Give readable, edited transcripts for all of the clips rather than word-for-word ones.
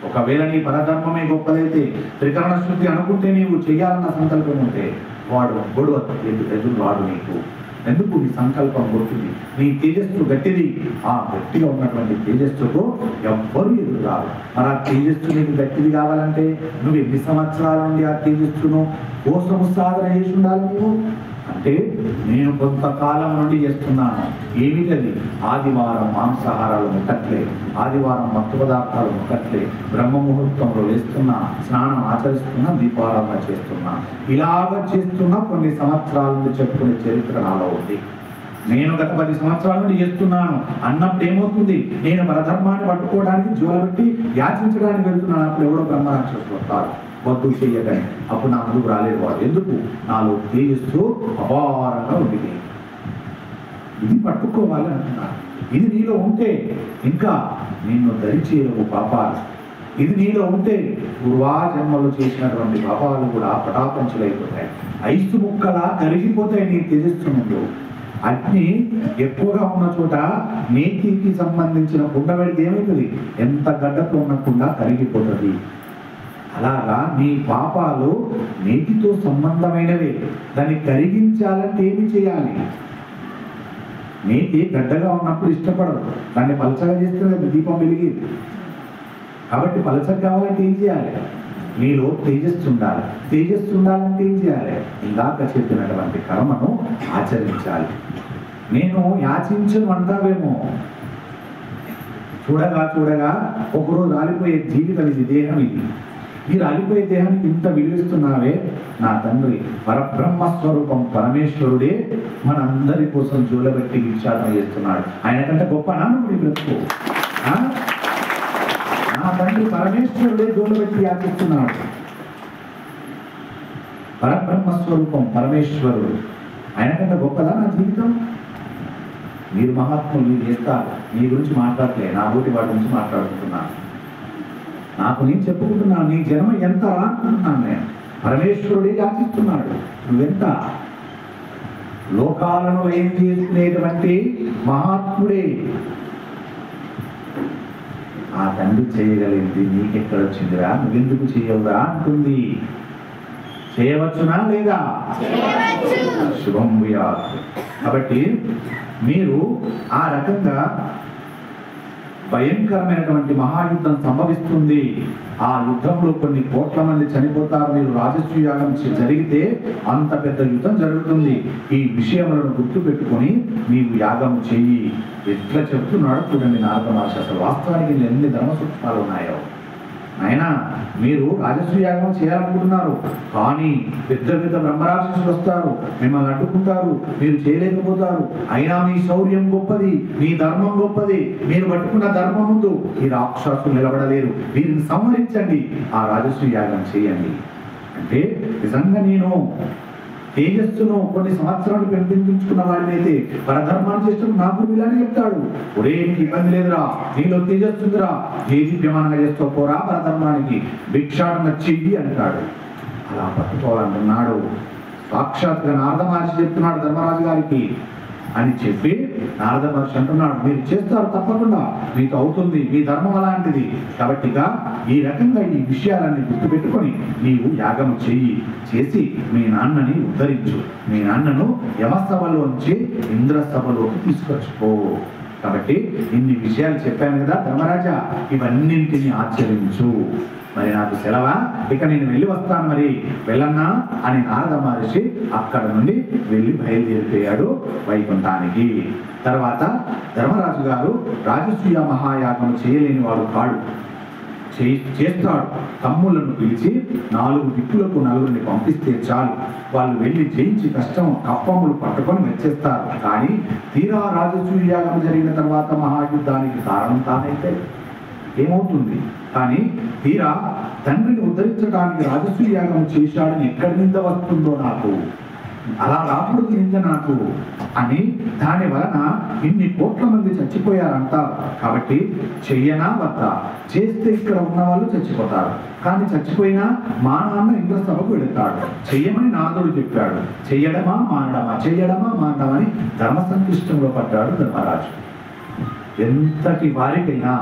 ఒకవేళ నీ పరధర్మమే గొప్పదైతే, త్రికరణ శుద్ధి అనుకుంటే నీవు చెయ్యాలన్న సంకల్పం ఉంటే వాడు ఒక్కడు ఎదురు వాడు నీకు. ఎందుకు? నీ సంకల్పం గొప్పది, నీ తేజస్సు గట్టిది. ఆ గట్టిగా ఉన్నటువంటి తేజస్సుకు ఎవ్వరూ ఎదురు రాదు. మరి ఆ తేజస్సు నీకు గట్టిది కావాలంటే నువ్వు ఎన్ని సంవత్సరాల నుండి ఆ తేజస్సును కోసము సాధన చేసి ఉండాలి నువ్వు అంటే? నేను కొంతకాలం నుండి చేస్తున్నాను. ఏమిటది? ఆదివారం మాంసాహారాలు ముట్టట్లే, ఆదివారం మత్తు పదార్థాలు ముట్టట్లే, బ్రహ్మ ముహూర్తంలో వేస్తున్నా, స్నానం ఆచరిస్తున్నా, దీపారాధన చేస్తున్నా. ఇలాగ చేస్తున్నా కొన్ని సంవత్సరాల నుండి చెప్పుకునే చరిత్ర నాలో ఉంది. నేను గత 10 సంవత్సరాల నుండి చేస్తున్నాను అన్నప్పుడు ఏమవుతుంది? నేను పరధర్మాన్ని పట్టుకోవడానికి జ్వలబెట్టి యాచించడానికి వెళ్తున్నాను. అప్పుడు ఎవడో బ్రహ్మరాక్షసులు వస్తారు, వద్దు చెయ్యటని. అప్పుడు నా ముందుకు రాలేదు వాడు. ఎందుకు? నాలో తేజస్సు అపారంగా ఉంది. ఇది పట్టుకోవాలి అంటున్నాను. ఇది నీలో ఉంటే ఇంకా నిన్ను ధరించేయవు పాపాలు. ఇది నీలో ఉంటే పూర్వా జన్మలు చేసినటువంటి పాపాలు కూడా పటాపంచలైపోతాయి, ఐసు ముక్కలా కరిగిపోతాయి నీ తేజస్సు ముందు. అగ్ని ఎక్కువగా ఉన్న చోట నేతికి సంబంధించిన కుండ పెడితే ఏమవుతుంది? ఎంత గడ్డతో ఉన్న కుండ కరిగిపోతుంది. అలాగా నీ పాపాలు నేతితో సంబంధమైనవే. దాన్ని కరిగించాలంటే ఏమి చేయాలి? నేతి గడ్డగా ఉన్నప్పుడు ఇష్టపడదు, దాన్ని పలచగా చేస్తే దీపం వెలిగేది. కాబట్టి పలచగా కావాలంటే ఏం చేయాలి? నీలో తేజస్సు ఉండాలి. తేజస్సు ఉండాలంటే ఏం చేయాలి? ఇందాక చెప్పినటువంటి కర్మను ఆచరించాలి. నేను యాచించను అంటావేమో, చూడగా చూడగా ఒకరోజు రాలిపోయే జీవితం ఇది, దేహం ఇది. ఈ రాలిపోయే దేహానికి ఇంత విలువిస్తున్నావే నా తండ్రి. పరబ్రహ్మస్వరూపం పరమేశ్వరుడే మనందరి కోసం జూలబెట్టి విచారణ చేస్తున్నాడు. ఆయన కంటే గొప్ప నానుడి బ్రతుకు. నా తండ్రి పరమేశ్వరుడే జూలబెట్టి యాచిస్తున్నాడు. పరబ్రహ్మస్వరూపం పరమేశ్వరుడు, ఆయన కంటే గొప్పదా నా జీవితం? మీరు మహాత్ములు, మీరు చేస్తారు. నీ గురించి మాట్లాడలే, నా బోటి వాడి గురించి మాట్లాడుకుంటున్నాను. నాకు నేను చెప్పుకుంటున్నాను, నీ జన్మ ఎంత అనుకుంటున్నాను నేను. పరమేశ్వరుడే యాచిస్తున్నాడు. నువ్వెంత? లోకాలను ఏం చేసుకునేటువంటి మహాత్ముడే. ఆ తండ్రి చేయగలిగింది నీకెక్కడ వచ్చిందిరా? నువ్వెందుకు చేయవురా అంటుంది. చేయవచ్చునా లేదా? శుభం భూయాత్. కాబట్టి మీరు ఆ రకంగా భయంకరమైనటువంటి మహాయుద్ధం సంభవిస్తుంది. ఆ యుద్ధంలో కొన్ని కోట్ల మంది చనిపోతారు. మీరు రాజస్వ యాగం జరిగితే అంత పెద్ద యుద్ధం జరుగుతుంది. ఈ విషయములను గుర్తు పెట్టుకొని నీవు యాగం చెయ్యి. ఎట్లా చెప్తున్నాడు చూడండి నారద మహర్షి. అసలు వాస్తవానికి ఎన్ని ధర్మ సూక్ష్మాలు ఉన్నాయో. అయినా మీరు రాజస్వ యాగం చేయాలనుకుంటున్నారు, కానీ పెద్ద పెద్ద బ్రహ్మరాక్షసులు వస్తారు, మిమ్మల్ని అడ్డుకుంటారు, మీరు చేయలేకపోతారు. అయినా మీ శౌర్యం గొప్పది, మీ ధర్మం గొప్పది. మీరు పట్టుకున్న ధర్మం ముందు ఈ రాక్షసులు నిలబడలేరు. వీరిని సంహరించండి, ఆ రాజస్వ యాగం చేయండి అంటే నిజంగా నేను తేజస్సును కొన్ని సంవత్సరాలు పెంపొందించుకున్న వాడినైతే పరధర్మాన్ని చేస్తున్న నాకు ఇలానే చెప్తాడు. ఒరే నీకు ఇబ్బంది లేదురా, నీలో తేజస్సుందిరా, ఏ దివ్యమానంగా చేస్తూ పోరా పరధర్మానికి, భిక్షాటన చెయ్యి అంటాడు. అలా పట్టుకోవాలంటున్నాడు. సాక్షాత్గా నారద మహర్షి చెప్తున్నాడు ధర్మరాజు గారికి అని చెప్పి, నారద మహర్షి అంటున్నాడు మీరు చేస్తారు తప్పకుండా, మీకు అవుతుంది, మీ ధర్మం అలాంటిది. కాబట్టి ఈ రకంగా ఈ విషయాలన్నీ గుర్తుపెట్టుకొని నీవు యాగం చెయ్యి, చేసి మీ నాన్నని ఉద్ధరించు. మీ నాన్నను యమసభలోంచి ఇంద్రసభలోకి తీసుకొచ్చుకో. కాబట్టి ఇన్ని విషయాలు చెప్పాను కదా ధర్మరాజా, ఇవన్నింటినీ ఆచరించు. మరి నాకు సెలవా, ఇక నేను వెళ్ళి వస్తాను, మరి వెళ్ళన్నా అని నారద మహర్షి అక్కడ నుండి వెళ్ళి బయలుదేరిపోయాడు వైకుంఠానికి. తర్వాత ధర్మరాజు గారు రాజసూయ మహాయాగం చేయలేని వాడు కాడు, చేస్తాడు. తమ్ములను పిలిచి 4 దిక్కులకు 4 పంపిస్తే చాలు, వాళ్ళు వెళ్ళి జయించి కష్టం కప్పములు పట్టుకొని వచ్చేస్తారు. కానీ తీరా రాజసూయ యాగం జరిగిన తర్వాత మహాయుద్ధానికి కారణం తానైతే ఏమవుతుంది? కానీ తీరా తండ్రిని ఉద్ధరించడానికి రాజసూయ యాగం చేశాడని ఎక్కడి నింద వస్తుందో నాకు, అలా రాకూడదు నింద నాకు అని, దాని వలన ఇన్ని కోట్ల మంది చచ్చిపోయారంటారు. కాబట్టి చెయ్యనా వద్దా? చేస్తే ఇక్కడ ఉన్న వాళ్ళు చచ్చిపోతారు, కానీ చచ్చిపోయినా మా నాన్న ఇంద్రసభకు వెళతాడు. చెయ్యమని నారదుడు చెప్పాడు. చెయ్యడమా మానడమా, చెయ్యడమా మానడమా అని ధర్మ సంక్లిష్టంలో పడ్డాడు ధర్మరాజు. ఎంతటి వారికైనా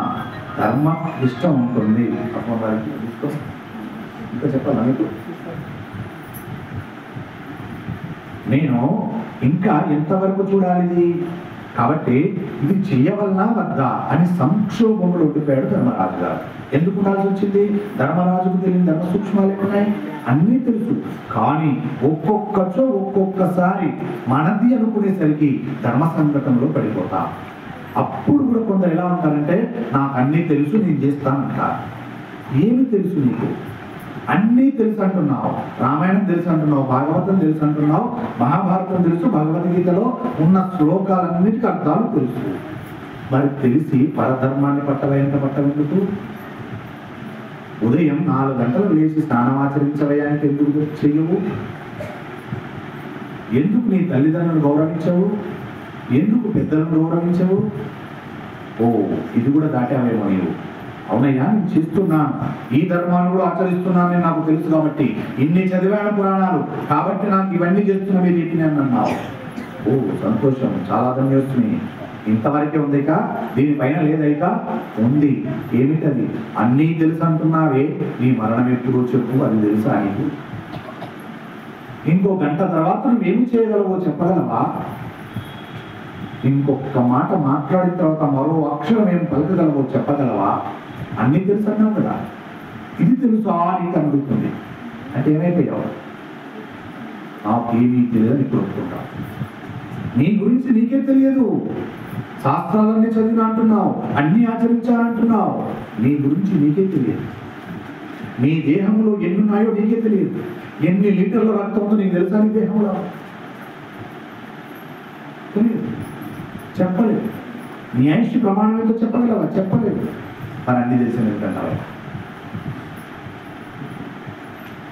ధర్మ ఇష్టం ఉంటుంది. అమ్మ వారికి ఇంకా చెప్పాలా మీకు? నేను ఇంకా ఎంతవరకు చూడాలి? కాబట్టి ఇది చెయ్యవలనా వద్దా అని సంక్షోభంలో ఉండిపోయాడు ధర్మరాజు గారు. ఎందుకు ఉండాల్సి వచ్చింది? ధర్మరాజుకు తెలియని ధర్మ సూక్ష్మాలు ఏమున్నాయి? అన్నీ తెలుసు. కానీ ఒక్కొక్కసారి మనది అనుకునేసరికి ధర్మ సంకటంలో పడిపోతా. అప్పుడు కూడా కొందరు ఎలా ఉంటారంటే, నాకు అన్నీ తెలుసు, నేను చేస్తానంటారు. ఏమి తెలుసు నీకు? అన్నీ తెలుసు అంటున్నావు. రామాయణం తెలుసు అంటున్నావు, భాగవతం తెలుసు అంటున్నావు, మహాభారతం తెలుసు, భగవద్గీతలో ఉన్న శ్లోకాలన్నిటికీ అర్థాలు తెలుసు. మరి తెలిసి పరధర్మాన్ని పట్టవెందుకు? ఉదయం 4 గంటలు లేచి స్నానమాచరించవయానికి ఎందుకు చెయ్యవు? ఎందుకు నీ తల్లిదండ్రులను గౌరవించవు? ఎందుకు పెద్దలను గౌరవించవు? ఓ, ఇది కూడా దాటావేమో నీవు. అవునయ్యా, నేను చేస్తున్నాను, ఈ ధర్మాన్ని కూడా ఆచరిస్తున్నానని నాకు తెలుసు కాబట్టి, ఇన్ని చదివాను పురాణాలు కాబట్టి నాకు ఇవన్నీ చేస్తున్నవి నీటిని అన్నావు. ఓ సంతోషం, చాలా ధన్యోస్మి. ఇంతవరకే ఉందిక, దీనిపైన లేదైక ఉంది. ఏమిటది? అన్నీ తెలుసు అంటున్నావే, నీ మరణం ఎప్పుడో చెప్పు, అది తెలుసా నీకు? ఇంకో గంట తర్వాత నువ్వేమి చేయగలవో చెప్పగలవా? ఇంకొక మాట మాట్లాడిన తర్వాత మరో అక్షరం ఏం పలకగలవో చెప్పగలవా? అన్నీ తెలుసు అన్నావు కదా, ఇది తెలుసా నీకు అడుగుతుంది. అంటే ఏమైపోయావు? నాకేమీ తెలియదు నీకు ఒప్పుకుంటావు. నీ గురించి నీకే తెలియదు. శాస్త్రాలన్నీ చదివిన అంటున్నావు, అన్నీ ఆచరించాలంటున్నావు, నీ గురించి నీకే తెలియదు. నీ దేహంలో ఎన్ని ఉన్నాయో నీకే తెలియదు. ఎన్ని లీటర్ల రక్తం ఉందో నీకు తెలుసా? నీ దేహంలో తెలియదు, చెప్పలేదు. నీ ఆయుష్ ప్రమాణం ఏంటో చెప్పగలవా? చెప్పలేదు. మరి అన్ని తెలిసిన ఏంటంటావా?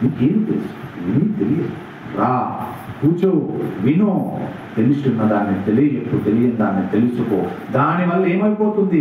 నీకేమి తెలుసు? ఏమీ తెలియదు. రా, కూర్చో, వినో, తెలిసి ఉన్న దాన్ని తెలియజెప్పు, తెలియని దాన్ని తెలుసుకో. దానివల్ల ఏమైపోతుంది?